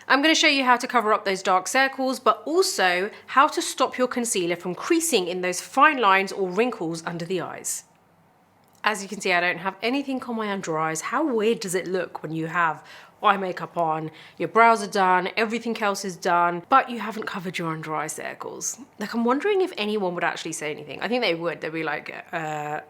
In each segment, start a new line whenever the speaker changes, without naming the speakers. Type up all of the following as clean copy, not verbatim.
I'm going to show you how to cover up those dark circles, but also how to stop your concealer from creasing in those fine lines or wrinkles under the eyes. As you can see, I don't have anything on my under eyes. How weird does it look when you have eye makeup on, your brows are done, everything else is done, but you haven't covered your under eye circles? Like, I'm wondering if anyone would actually say anything. I think they would. They'd be like, are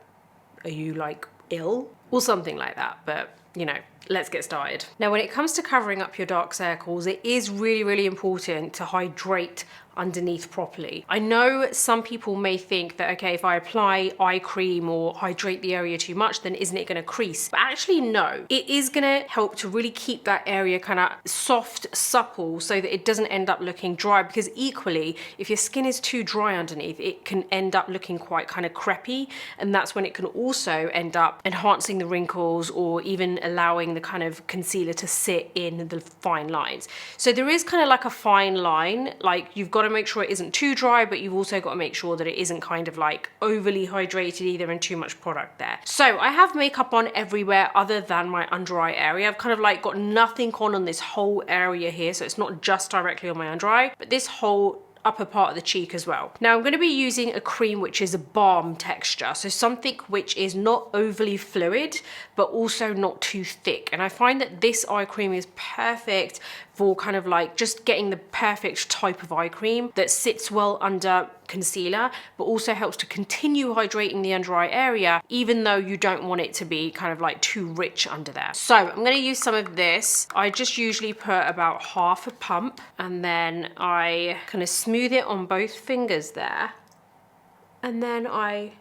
you like ill? Or something like that, but you know, let's get started. Now, when it comes to covering up your dark circles, it is really, really important to hydrate underneath properly. I know some people may think that, okay, if I apply eye cream or hydrate the area too much, then isn't it going to crease? But actually, no. It is going to help to really keep that area kind of soft, supple, so that it doesn't end up looking dry, because equally, if your skin is too dry underneath, it can end up looking quite kind of crepey, and that's when it can also end up enhancing the wrinkles or even allowing the kind of concealer to sit in the fine lines. So there is kind of like a fine line, like you've got to make sure it isn't too dry, but you've also got to make sure that it isn't kind of like overly hydrated either and too much product there. So I have makeup on everywhere other than my under eye area. I've kind of like got nothing on this whole area here, so it's not just directly on my under eye, but this whole upper part of the cheek as well. Now I'm going to be using a cream which is a balm texture, so something which is not overly fluid but also not too thick, and I find that this eye cream is perfect for kind of like just getting the perfect type of eye cream that sits well under concealer but also helps to continue hydrating the under eye area even though you don't want it to be kind of like too rich under there. So I'm going to use some of this. I just usually put about half a pump and then I kind of smooth it on both fingers there, and then I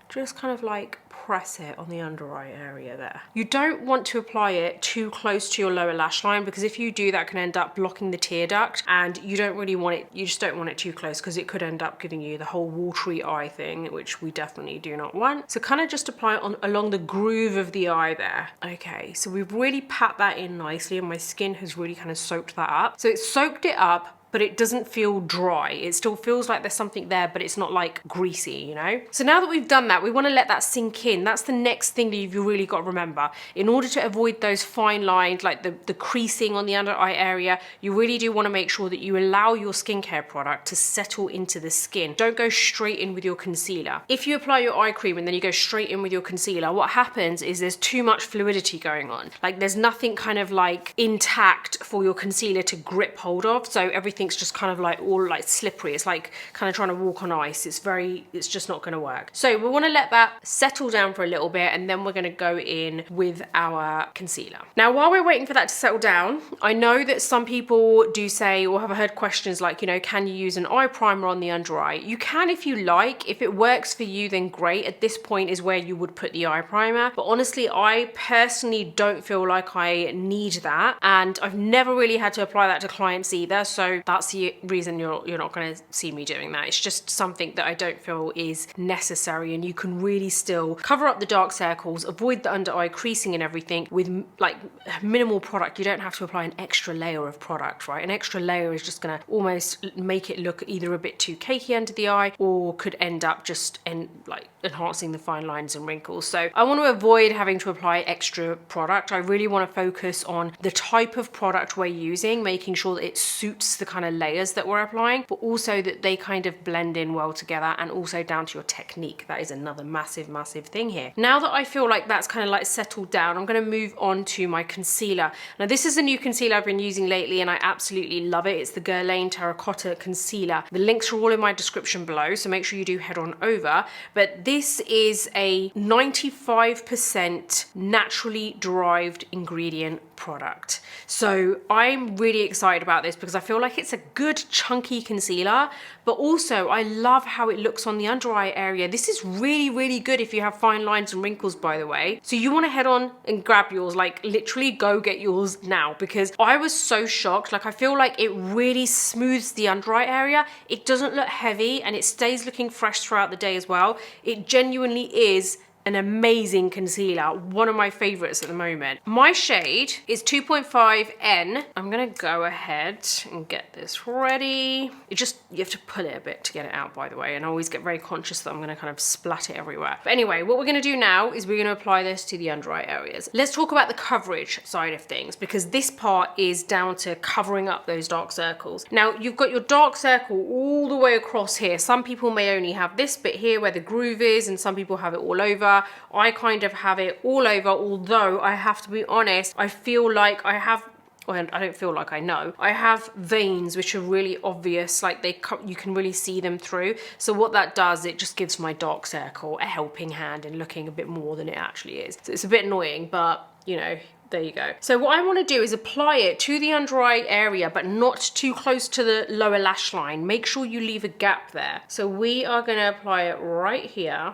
just kind of like press it on the under eye area there. You don't want to apply it too close to your lower lash line, because if you do, that can end up blocking the tear duct, and you don't really want it, you just don't want it too close because it could end up giving you the whole watery eye thing, which we definitely do not want. So kind of just apply it on along the groove of the eye there. Okay, so we've really pat that in nicely and my skin has really kind of soaked that up. So it's soaked it up, but it doesn't feel dry. It still feels like there's something there, but it's not like greasy, you know? So now that we've done that, we wanna let that sink in. That's the next thing that you've really got to remember. In order to avoid those fine lines, like the creasing on the under eye area, you really do wanna make sure that you allow your skincare product to settle into the skin. Don't go straight in with your concealer. If you apply your eye cream and then you go straight in with your concealer, what happens is there's too much fluidity going on. Like there's nothing kind of like intact for your concealer to grip hold of, so everything just kind of like all like slippery. It's like kind of trying to walk on ice. It's just not going to work. So we want to let that settle down for a little bit, and then we're going to go in with our concealer. Now, while we're waiting for that to settle down, I know that some people do say, or have heard questions like, you know, can you use an eye primer on the under eye? You can if you like. If it works for you, then great. At this point is where you would put the eye primer. But honestly, I personally don't feel like I need that, and I've never really had to apply that to clients either. So that's the reason you're not going to see me doing that. It's just something that I don't feel is necessary, and you can really still cover up the dark circles, avoid the under eye creasing and everything with like minimal product. You don't have to apply an extra layer of product, right? An extra layer is just going to almost make it look either a bit too cakey under the eye or could end up just like enhancing the fine lines and wrinkles. So I want to avoid having to apply extra product. I really want to focus on the type of product we're using, making sure that it suits the kind of layers that we're applying, but also that they kind of blend in well together, and also down to your technique. That is another massive thing here. Now that I feel like that's kind of like settled down, I'm going to move on to my concealer. Now this is a new concealer I've been using lately and I absolutely love it. It's the Guerlain Terracotta concealer. The links are all in my description below, so make sure you do head on over. But this is a 95% naturally derived ingredient product. So I'm really excited about this because I feel like it's a good chunky concealer, but also I love how it looks on the under eye area. This is really good if you have fine lines and wrinkles, by the way. So you want to head on and grab yours, like literally go get yours now, because I was so shocked. Like I feel like it really smooths the under eye area. It doesn't look heavy and it stays looking fresh throughout the day as well. It genuinely is an amazing concealer, one of my favorites at the moment. My shade is 2.5N. I'm gonna go ahead and get this ready. You have to pull it a bit to get it out, by the way, and I always get very conscious that I'm gonna kind of splat it everywhere. But anyway, what we're gonna do now is we're gonna apply this to the under eye areas. Let's talk about the coverage side of things, because this part is down to covering up those dark circles. Now, you've got your dark circle all the way across here. Some people may only have this bit here where the groove is, and some people have it all over. I kind of have it all over, although I have to be honest, I feel like I have, well, I don't feel like I know, I have veins which are really obvious, like you can really see them through. So what that does, it just gives my dark circle a helping hand in looking a bit more than it actually is. So it's a bit annoying, but you know, there you go. So what I want to do is apply it to the under eye area, but not too close to the lower lash line. Make sure you leave a gap there. So we are going to apply it right here.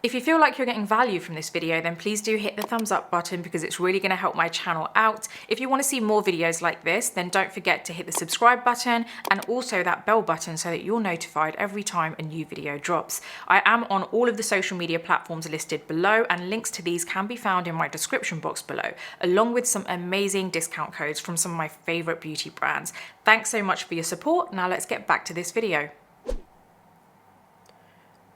If you feel like you're getting value from this video, then please do hit the thumbs up button, because it's really going to help my channel out. If you want to see more videos like this, then don't forget to hit the subscribe button and also that bell button so that you're notified every time a new video drops. I am on all of the social media platforms listed below, and links to these can be found in my description box below, along with some amazing discount codes from some of my favorite beauty brands. Thanks so much for your support. Now let's get back to this video.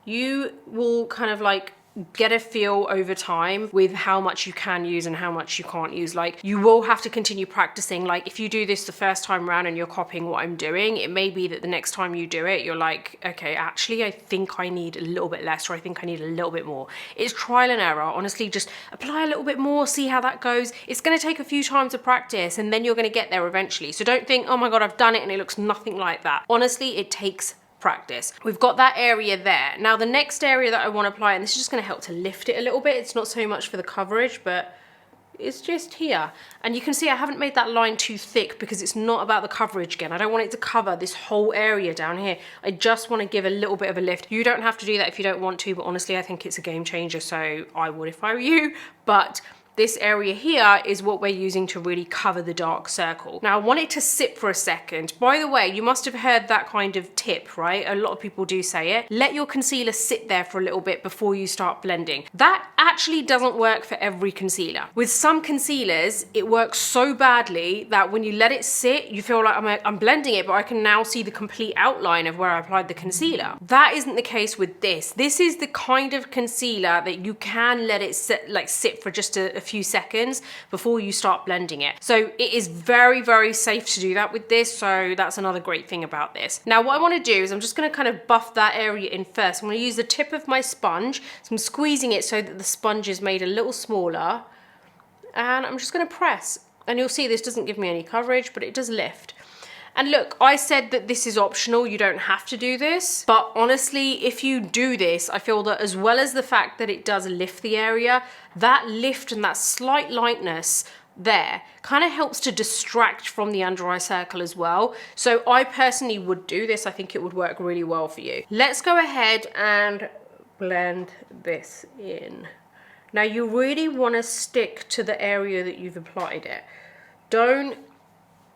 You will kind of like get a feel over time with how much you can use and how much you can't use. Like, you will have to continue practicing. Like, if you do this the first time around and you're copying what I'm doing, it may be that the next time you do it, you're like, okay, actually, I think I need a little bit less, or I think I need a little bit more. It's trial and error. Honestly, just apply a little bit more, see how that goes. It's going to take a few times of practice, and then you're going to get there eventually. So don't think, oh my God, I've done it and it looks nothing like that. Honestly, it takes practice. We've got that area there. Now the next area that I want to apply, and this is just going to help to lift it a little bit. It's not so much for the coverage, but it's just here. And you can see I haven't made that line too thick because it's not about the coverage again. I don't want it to cover this whole area down here. I just want to give a little bit of a lift. You don't have to do that if you don't want to, but honestly, I think it's a game changer, so I would if I were you. But this area here is what we're using to really cover the dark circle. Now I want it to sit for a second. By the way, you must have heard that kind of tip, right? A lot of people do say it. Let your concealer sit there for a little bit before you start blending. That actually doesn't work for every concealer. With some concealers, it works so badly that when you let it sit, you feel like I'm blending it, but I can now see the complete outline of where I applied the concealer. That isn't the case with this. This is the kind of concealer that you can let it sit for just a few seconds before you start blending it. So it is very, very safe to do that with this. So that's another great thing about this. Now what I want to do is I'm just going to kind of buff that area in first. I'm going to use the tip of my sponge. So I'm squeezing it so that the sponge is made a little smaller, and I'm just going to press, and you'll see this doesn't give me any coverage, but it does lift. And look, I said that this is optional, you don't have to do this, but honestly, if you do this, I feel that as well as the fact that it does lift the area, that lift and that slight lightness there kind of helps to distract from the under eye circle as well. So I personally would do this. I think it would work really well for you. Let's go ahead and blend this in. Now you really want to stick to the area that you've applied it. Don't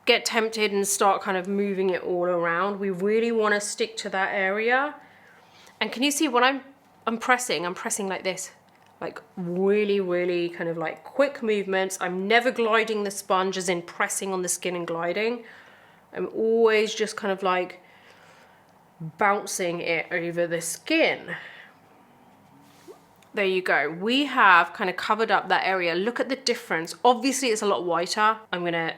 get tempted and start kind of moving it all around. We really want to stick to that area. And can you see when I'm pressing like this, like really, really kind of like quick movements. I'm never gliding the sponge as in pressing on the skin and gliding. I'm always just kind of like bouncing it over the skin. There you go. We have kind of covered up that area. Look at the difference. Obviously it's a lot whiter. I'm gonna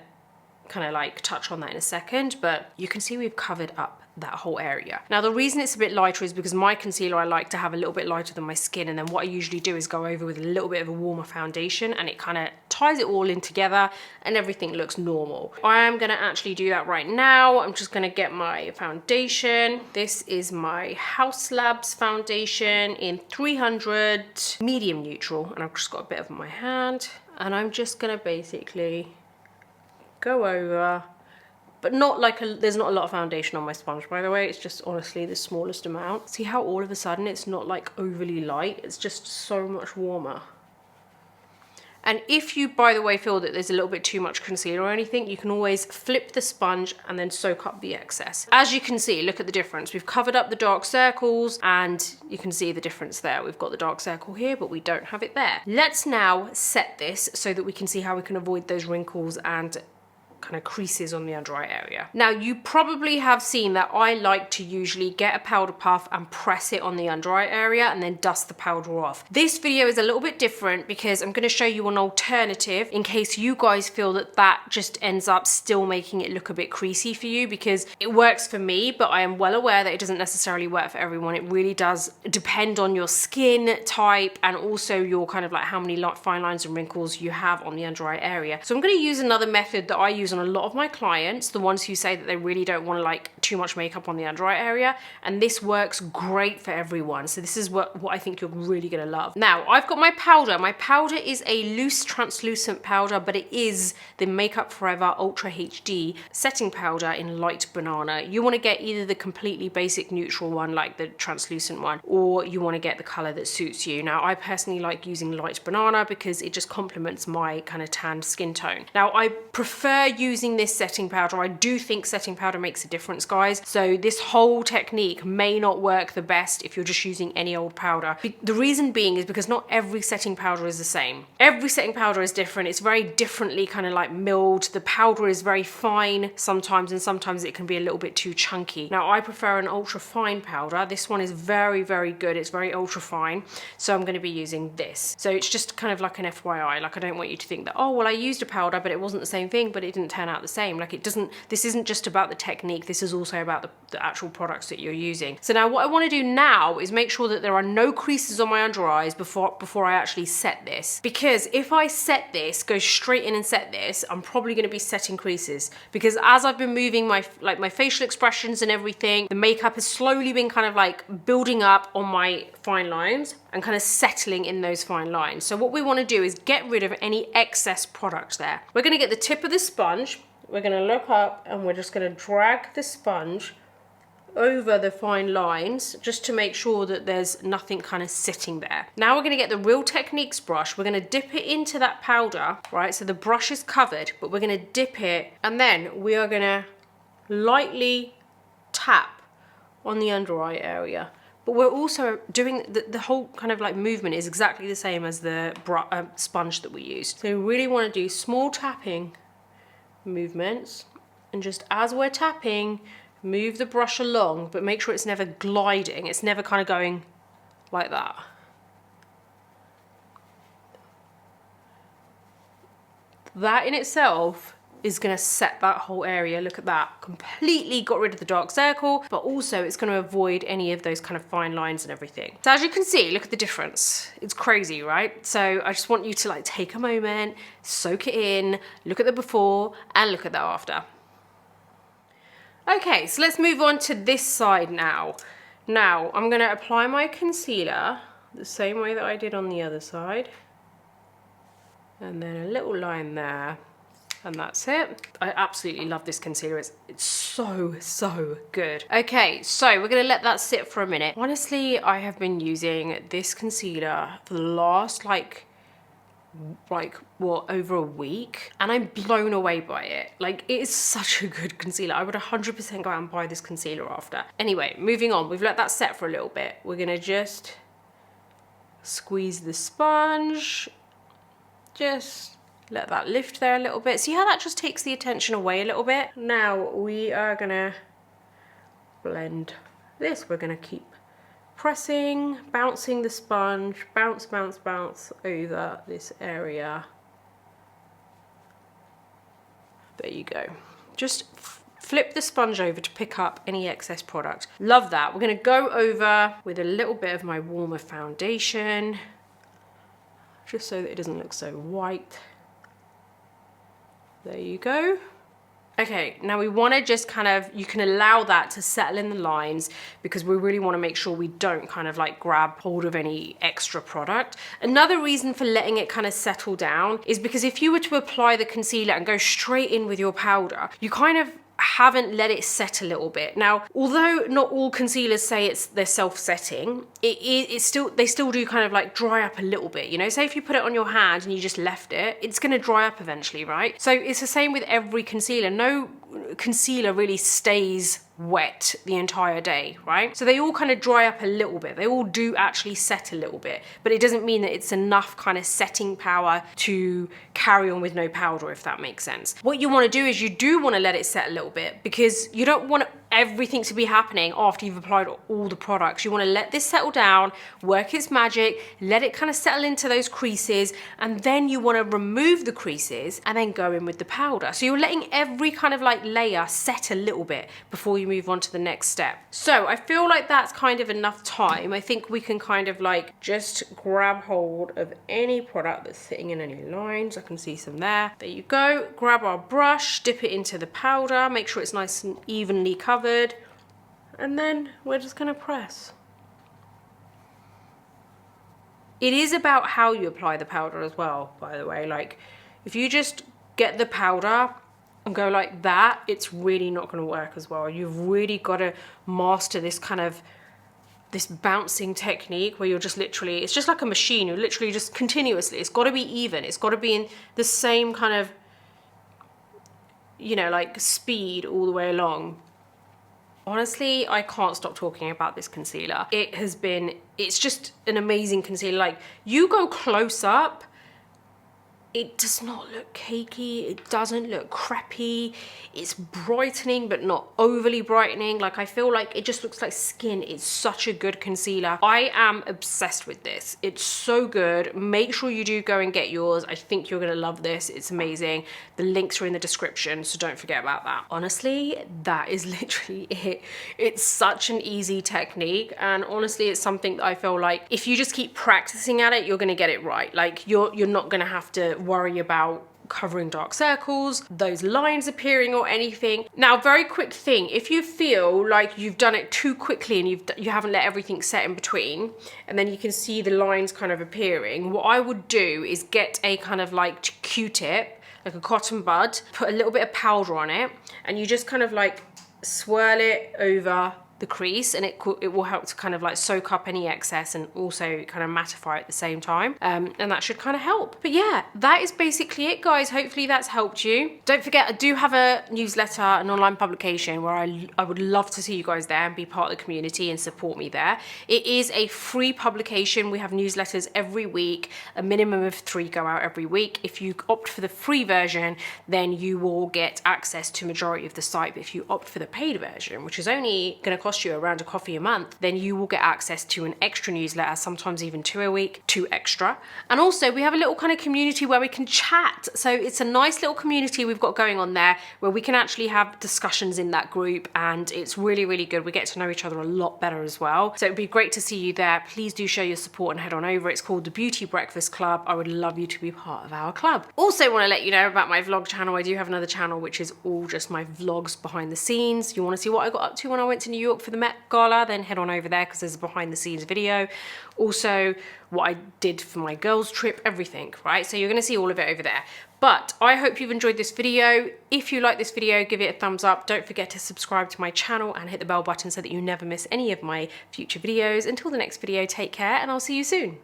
kind of like touch on that in a second, but you can see we've covered up that whole area. Now the reason it's a bit lighter is because my concealer I like to have a little bit lighter than my skin, and then what I usually do is go over with a little bit of a warmer foundation, and it kind of ties it all in together and everything looks normal. I am going to actually do that right now. I'm just going to get my foundation. This is my Haus Labs foundation in 300 medium neutral, and I've just got a bit of my hand, and I'm just going to basically go over, but not like there's not a lot of foundation on my sponge, by the way. It's just honestly the smallest amount. See how all of a sudden it's not like overly light, it's just so much warmer. And if you, by the way, feel that there's a little bit too much concealer or anything, you can always flip the sponge and then soak up the excess. As you can see, look at the difference. We've covered up the dark circles and you can see the difference there. We've got the dark circle here, but we don't have it there. Let's now set this so that we can see how we can avoid those wrinkles and kind of creases on the under eye area. Now, you probably have seen that I like to usually get a powder puff and press it on the under eye area and then dust the powder off. This video is a little bit different because I'm going to show you an alternative in case you guys feel that that just ends up still making it look a bit creasy for you, because it works for me, but I am well aware that it doesn't necessarily work for everyone. It really does depend on your skin type and also your kind of like how many fine lines and wrinkles you have on the under eye area. So I'm going to use another method that I use on a lot of my clients, the ones who say that they really don't want to like too much makeup on the under eye area, and this works great for everyone. So this is what I think you're really gonna love. Now, I've got my powder. My powder is a loose translucent powder, but it is the Makeup Forever Ultra HD setting powder in light banana. You want to get either the completely basic neutral one like the translucent one, or you want to get the color that suits you. Now, I personally like using light banana because it just complements my kind of tanned skin tone. Now, I prefer using this setting powder. I do think setting powder makes a difference, guys. So this whole technique may not work the best if you're just using any old powder. The reason being is because not every setting powder is the same. Every setting powder is different. It's very differently kind of like milled. The powder is very fine sometimes, and sometimes it can be a little bit too chunky. Now, I prefer an ultra fine powder. This one is very, very good. It's very ultra fine. So I'm going to be using this. So it's just kind of like an FYI. Like, I don't want you to think that, oh, well, I used a powder, but it wasn't the same thing, but it didn't turn out the same. Like, it doesn't, this isn't just about the technique. This is also about the actual products that you're using. So now what I want to do now is make sure that there are no creases on my under eyes before I actually set this. Because if I set this, go straight in and set this, I'm probably going to be setting creases. Because as I've been moving my facial expressions and everything, the makeup has slowly been kind of like building up on my fine lines and kind of settling in those fine lines. So what we want to do is get rid of any excess product there. We're going to get the tip of the sponge. We're going to look up and we're just going to drag the sponge over the fine lines just to make sure that there's nothing kind of sitting there. Now we're going to get the Real Techniques brush. We're going to dip it into that powder, right? So the brush is covered, but we're going to dip it and then we are going to lightly tap on the under eye area. But we're also doing the whole kind of like movement is exactly the same as the sponge that we used. So we really want to do small tapping movements, and just as we're tapping, move the brush along, but make sure it's never gliding. It's never kind of going like that. That in itself is going to set that whole area. Look at that. Completely got rid of the dark circle, but also it's going to avoid any of those kind of fine lines and everything. So as you can see, look at the difference. It's crazy, right? So I just want you to like take a moment, soak it in, look at the before and look at the after. Okay, so let's move on to this side now. Now I'm going to apply my concealer the same way that I did on the other side. And then a little line there. And that's it. I absolutely love this concealer. It's so good. Okay, so we're gonna let that sit for a minute. Honestly, I have been using this concealer for the last like what, over a week, and I'm blown away by it. Like, it is such a good concealer. I would 100% go out and buy this concealer after. Anyway, moving on. We've let that set for a little bit. We're gonna just squeeze the sponge. Just let that lift there a little bit. See how that just takes the attention away a little bit? Now we are gonna blend this. We're gonna keep pressing, bouncing the sponge, bounce, bounce, bounce over this area. There you go. Just flip the sponge over to pick up any excess product. Love that. We're gonna go over with a little bit of my warmer foundation, just so that it doesn't look so white. There you go. Okay, now we want to just kind of, you can allow that to settle in the lines because we really want to make sure we don't kind of like grab hold of any extra product. Another reason for letting it kind of settle down is because if you were to apply the concealer and go straight in with your powder, you kind of haven't let it set a little bit. Now, although not all concealers say they're self-setting, they still do kind of like dry up a little bit, you know? Say if you put it on your hand and you just left it, it's gonna dry up eventually, right? So it's the same with every concealer. No concealer really stays wet the entire day, right? So they all kind of dry up a little bit. They all do actually set a little bit, but it doesn't mean that it's enough kind of setting power to carry on with no powder, if that makes sense. What you want to do is you do want to let it set a little bit, because you don't want everything to be happening after you've applied all the products. You want to let this settle down, work its magic, let it kind of settle into those creases, and then you want to remove the creases and then go in with the powder. So you're letting every kind of like layer set a little bit before you move on to the next step. So I feel like that's kind of enough time. I think we can kind of like just grab hold of any product that's sitting in any lines. I can see some there. There you go. Grab our brush, dip it into the powder, make sure it's nice and evenly covered, and then we're just gonna press. It is about how you apply the powder as well, by the way. Like, if you just get the powder and go like that, it's really not going to work as well. You've really got to master this kind of, this bouncing technique where you're just literally, it's just like a machine. You're literally just continuously, it's got to be even. It's got to be in the same kind of, you know, like speed all the way along. Honestly, I can't stop talking about this concealer. It's just an amazing concealer. Like, you go close up, it does not look cakey, it doesn't look crappy, it's brightening but not overly brightening. Like, I feel like it just looks like skin. It's such a good concealer. I am obsessed with this. It's so good. Make sure you do go and get yours. I think you're gonna love this. It's amazing. The links are in the description, so don't forget about that. Honestly, that is literally it. It's such an easy technique, and honestly, it's something that I feel like if you just keep practicing at it, you're gonna get it right. Like, you're not gonna have to worry about covering dark circles, those lines appearing or anything. Now, very quick thing, if you feel like you've done it too quickly and you haven't let everything set in between, and then you can see the lines kind of appearing, what I would do is get a kind of like Q-tip, like a cotton bud, put a little bit of powder on it, and you just kind of like swirl it over the crease, and it will help to kind of like soak up any excess and also kind of mattify at the same time, and that should kind of help. But yeah, that is basically it, guys. Hopefully that's helped you. Don't forget, I do have a newsletter, an online publication, where I would love to see you guys there and be part of the community and support me there. It is a free publication. We have newsletters every week. A minimum of 3 go out every week. If you opt for the free version, then you will get access to majority of the site. But if you opt for the paid version, which is only going to cost you around a coffee a month, then you will get access to an extra newsletter, sometimes even 2 a week, 2 extra. And also we have a little kind of community where we can chat. So it's a nice little community we've got going on there, where we can actually have discussions in that group, and it's really, really good. We get to know each other a lot better as well. So it'd be great to see you there. Please do show your support and head on over. It's called the Beauty Breakfast Club. I would love you to be part of our club. Also want to let you know about my vlog channel. I do have another channel which is all just my vlogs behind the scenes. You want to see what I got up to when I went to New York for the Met Gala, then head on over there because there's a behind the scenes video. Also what I did for my girls trip, everything, right? So you're going to see all of it over there. But I hope you've enjoyed this video. If you like this video, give it a thumbs up. Don't forget to subscribe to my channel and hit the bell button so that you never miss any of my future videos. Until the next video, take care, and I'll see you soon.